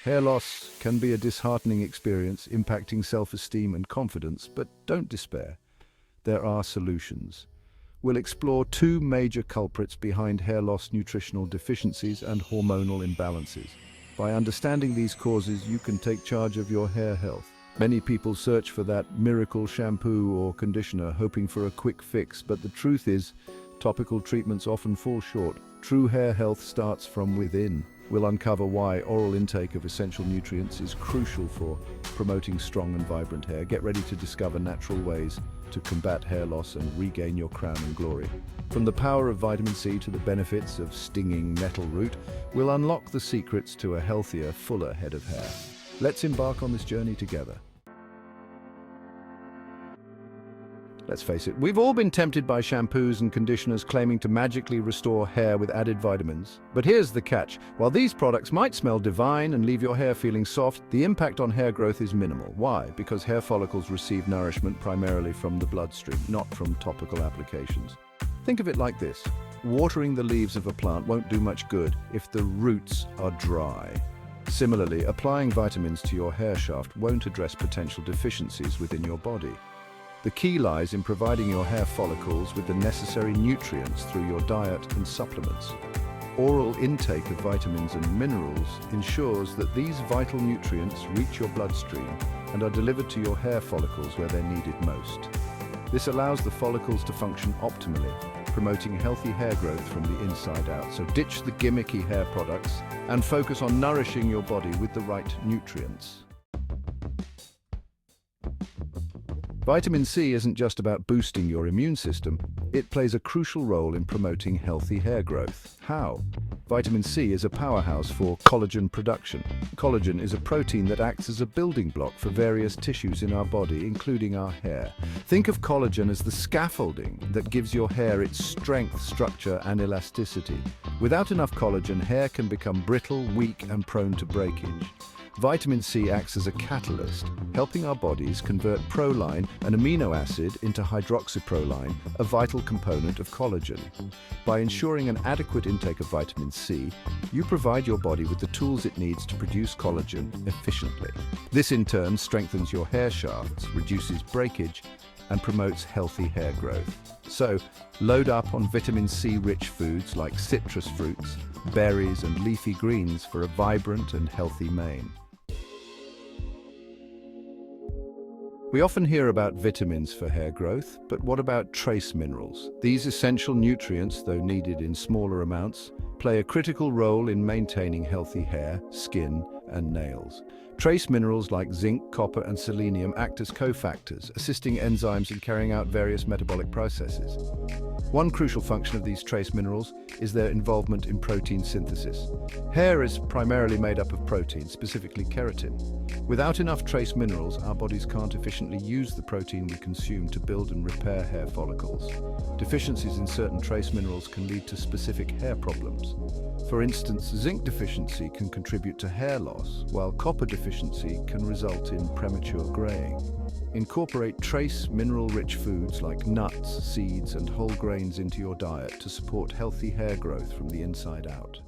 Hair loss can be a disheartening experience, impacting self-esteem and confidence, but don't despair. There are solutions. We'll explore two major culprits behind hair loss: nutritional deficiencies and hormonal imbalances. By understanding these causes, you can take charge of your hair health. Many people search for that miracle shampoo or conditioner, hoping for a quick fix, but the truth is, topical treatments often fall short. True hair health starts from within. We'll uncover why oral intake of essential nutrients is crucial for promoting strong and vibrant hair. Get ready to discover natural ways to combat hair loss and regain your crown and glory. From the power of vitamin C to the benefits of stinging nettle root, we'll unlock the secrets to a healthier, fuller head of hair. Let's embark on this journey together. Let's face it, we've all been tempted by shampoos and conditioners claiming to magically restore hair with added vitamins. But here's the catch. While these products might smell divine and leave your hair feeling soft, the impact on hair growth is minimal. Why? Because hair follicles receive nourishment primarily from the bloodstream, not from topical applications. Think of it like this. Watering the leaves of a plant won't do much good if the roots are dry. Similarly, applying vitamins to your hair shaft won't address potential deficiencies within your body. The key lies in providing your hair follicles with the necessary nutrients through your diet and supplements. Oral intake of vitamins and minerals ensures that these vital nutrients reach your bloodstream and are delivered to your hair follicles where they're needed most. This allows the follicles to function optimally, promoting healthy hair growth from the inside out. So ditch the gimmicky hair products and focus on nourishing your body with the right nutrients. Vitamin C isn't just about boosting your immune system, it plays a crucial role in promoting healthy hair growth. How? Vitamin C is a powerhouse for collagen production. Collagen is a protein that acts as a building block for various tissues in our body, including our hair. Think of collagen as the scaffolding that gives your hair its strength, structure, and elasticity. Without enough collagen, hair can become brittle, weak, and prone to breakage. Vitamin C acts as a catalyst, helping our bodies convert proline, an amino acid, into hydroxyproline, a vital component of collagen. By ensuring an adequate intake of vitamin C, you provide your body with the tools it needs to produce collagen efficiently. This in turn strengthens your hair shafts, reduces breakage, and promotes healthy hair growth. So, load up on vitamin C-rich foods like citrus fruits, berries, and leafy greens for a vibrant and healthy mane. We often hear about vitamins for hair growth, but what about trace minerals? These essential nutrients, though needed in smaller amounts, play a critical role in maintaining healthy hair, skin, and nails. Trace minerals like zinc, copper, and selenium act as cofactors, assisting enzymes in carrying out various metabolic processes. One crucial function of these trace minerals is their involvement in protein synthesis. Hair is primarily made up of protein, specifically keratin. Without enough trace minerals, our bodies can't efficiently use the protein we consume to build and repair hair follicles. Deficiencies in certain trace minerals can lead to specific hair problems. For instance, zinc deficiency can contribute to hair loss, while copper deficiency can result in premature graying. Incorporate trace mineral-rich foods like nuts, seeds, and whole grains into your diet to support healthy hair growth from the inside out.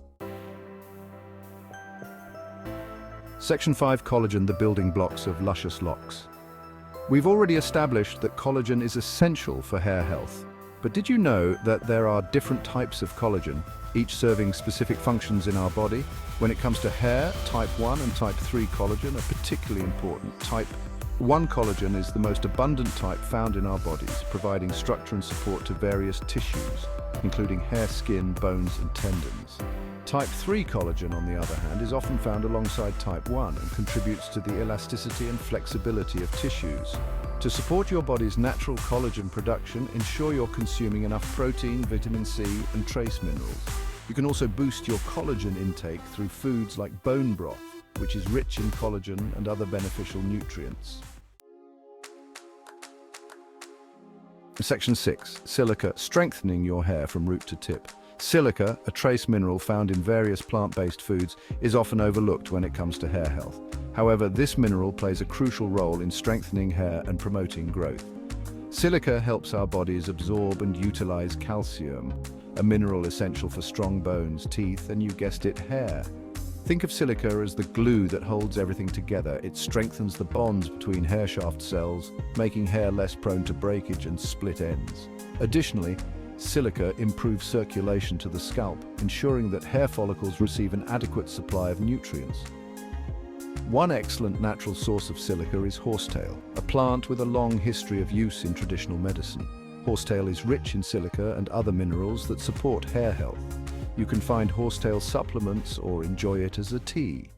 Section 5: Collagen, the building blocks of luscious locks. We've already established that collagen is essential for hair health. But did you know that there are different types of collagen, each serving specific functions in our body? When it comes to hair, type 1 and type 3 collagen are particularly important. Type 1 collagen is the most abundant type found in our bodies, providing structure and support to various tissues, including hair, skin, bones, and tendons. Type 3 collagen, on the other hand, is often found alongside type 1 and contributes to the elasticity and flexibility of tissues. To support your body's natural collagen production, ensure you're consuming enough protein, vitamin C, and trace minerals. You can also boost your collagen intake through foods like bone broth, which is rich in collagen and other beneficial nutrients. Section 6: Silica, strengthening your hair from root to tip. Silica, a trace mineral found in various plant-based foods, is often overlooked when it comes to hair health. However, this mineral plays a crucial role in strengthening hair and promoting growth. Silica helps our bodies absorb and utilize calcium, a mineral essential for strong bones, teeth, and, you guessed it, hair. Think of silica as the glue that holds everything together. It strengthens the bonds between hair shaft cells, making hair less prone to breakage and split ends. Additionally, silica improves circulation to the scalp, ensuring that hair follicles receive an adequate supply of nutrients. One excellent natural source of silica is horsetail, a plant with a long history of use in traditional medicine. Horsetail is rich in silica and other minerals that support hair health. You can find horsetail supplements or enjoy it as a tea.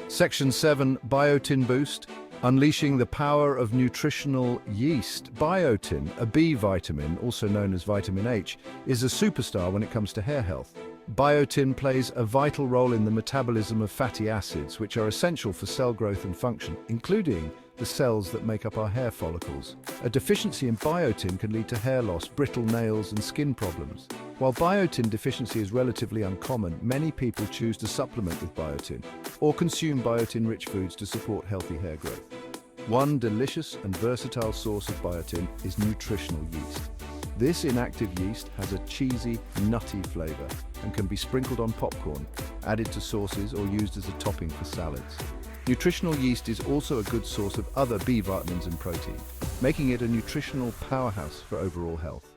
Section 7, Biotin Boost. Unleashing the power of nutritional yeast. Biotin, a B vitamin, also known as vitamin H, is a superstar when it comes to hair health. Biotin plays a vital role in the metabolism of fatty acids, which are essential for cell growth and function, including the cells that make up our hair follicles. A deficiency in biotin can lead to hair loss, brittle nails, and skin problems. While biotin deficiency is relatively uncommon, many people choose to supplement with biotin or consume biotin-rich foods to support healthy hair growth. One delicious and versatile source of biotin is nutritional yeast. This inactive yeast has a cheesy, nutty flavor and can be sprinkled on popcorn, added to sauces, or used as a topping for salads. Nutritional yeast is also a good source of other B vitamins and protein, making it a nutritional powerhouse for overall health.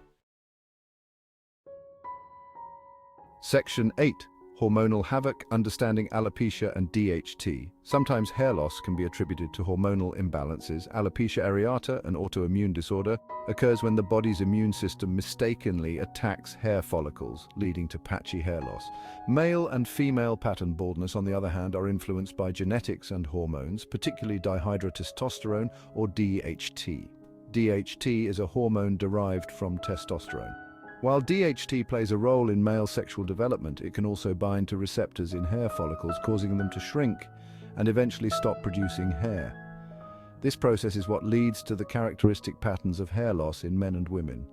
Section 8. Hormonal havoc, understanding alopecia and DHT. Sometimes hair loss can be attributed to hormonal imbalances. Alopecia areata, an autoimmune disorder, occurs when the body's immune system mistakenly attacks hair follicles, leading to patchy hair loss. Male and female pattern baldness, on the other hand, are influenced by genetics and hormones, particularly dihydrotestosterone or DHT. DHT is a hormone derived from testosterone. While DHT plays a role in male sexual development, it can also bind to receptors in hair follicles, causing them to shrink and eventually stop producing hair. This process is what leads to the characteristic patterns of hair loss in men and women.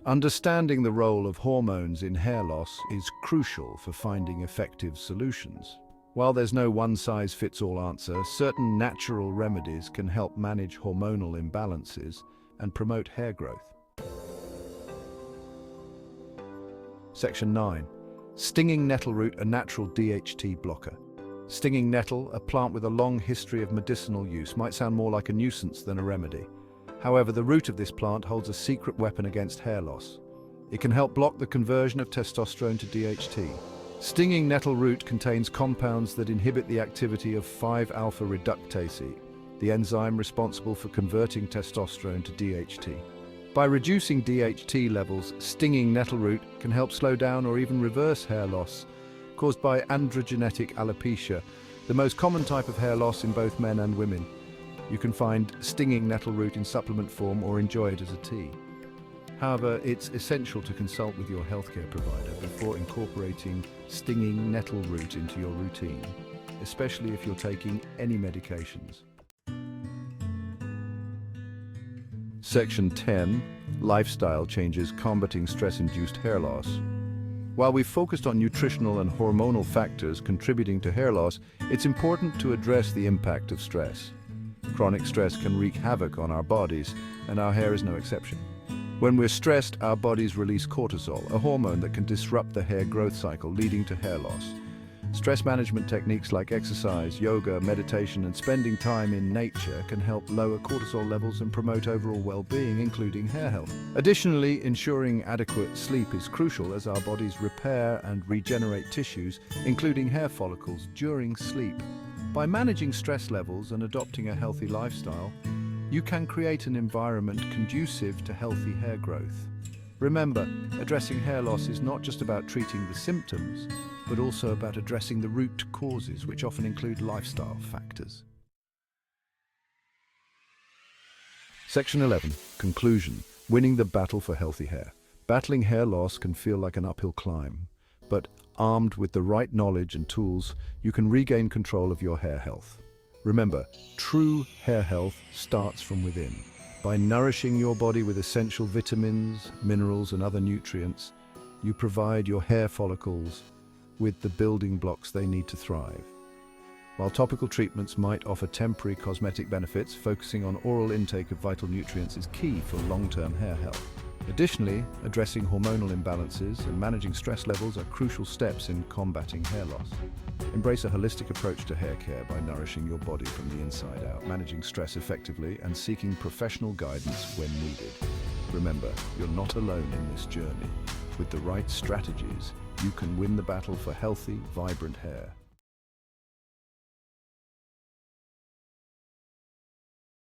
Understanding the role of hormones in hair loss is crucial for finding effective solutions. While there's no one-size-fits-all answer, certain natural remedies can help manage hormonal imbalances and promote hair growth. Section 9. Stinging nettle root, a natural DHT blocker. Stinging nettle, a plant with a long history of medicinal use, might sound more like a nuisance than a remedy. However, the root of this plant holds a secret weapon against hair loss. It can help block the conversion of testosterone to DHT. Stinging nettle root contains compounds that inhibit the activity of 5-alpha reductase, the enzyme responsible for converting testosterone to DHT. By reducing DHT levels, stinging nettle root can help slow down or even reverse hair loss caused by androgenetic alopecia, the most common type of hair loss in both men and women. You can find stinging nettle root in supplement form or enjoy it as a tea. However, it's essential to consult with your healthcare provider before incorporating stinging nettle root into your routine, especially if you're taking any medications. Section 10. Lifestyle changes combating stress-induced hair loss. While we've focused on nutritional and hormonal factors contributing to hair loss, it's important to address the impact of stress. Chronic stress can wreak havoc on our bodies, and our hair is no exception. When we're stressed, our bodies release cortisol, a hormone that can disrupt the hair growth cycle, leading to hair loss. Stress management techniques like exercise, yoga, meditation, and spending time in nature can help lower cortisol levels and promote overall well-being, including hair health. Additionally, ensuring adequate sleep is crucial as our bodies repair and regenerate tissues, including hair follicles, during sleep. By managing stress levels and adopting a healthy lifestyle, you can create an environment conducive to healthy hair growth. Remember, addressing hair loss is not just about treating the symptoms, but also about addressing the root causes, which often include lifestyle factors. Section 11. Conclusion. Winning the battle for healthy hair. Battling hair loss can feel like an uphill climb, but armed with the right knowledge and tools, you can regain control of your hair health. Remember, true hair health starts from within. By nourishing your body with essential vitamins, minerals, and other nutrients, you provide your hair follicles with the building blocks they need to thrive. While topical treatments might offer temporary cosmetic benefits, focusing on oral intake of vital nutrients is key for long-term hair health. Additionally, addressing hormonal imbalances and managing stress levels are crucial steps in combating hair loss. Embrace a holistic approach to hair care by nourishing your body from the inside out, managing stress effectively, and seeking professional guidance when needed. Remember, you're not alone in this journey. With the right strategies, you can win the battle for healthy, vibrant hair.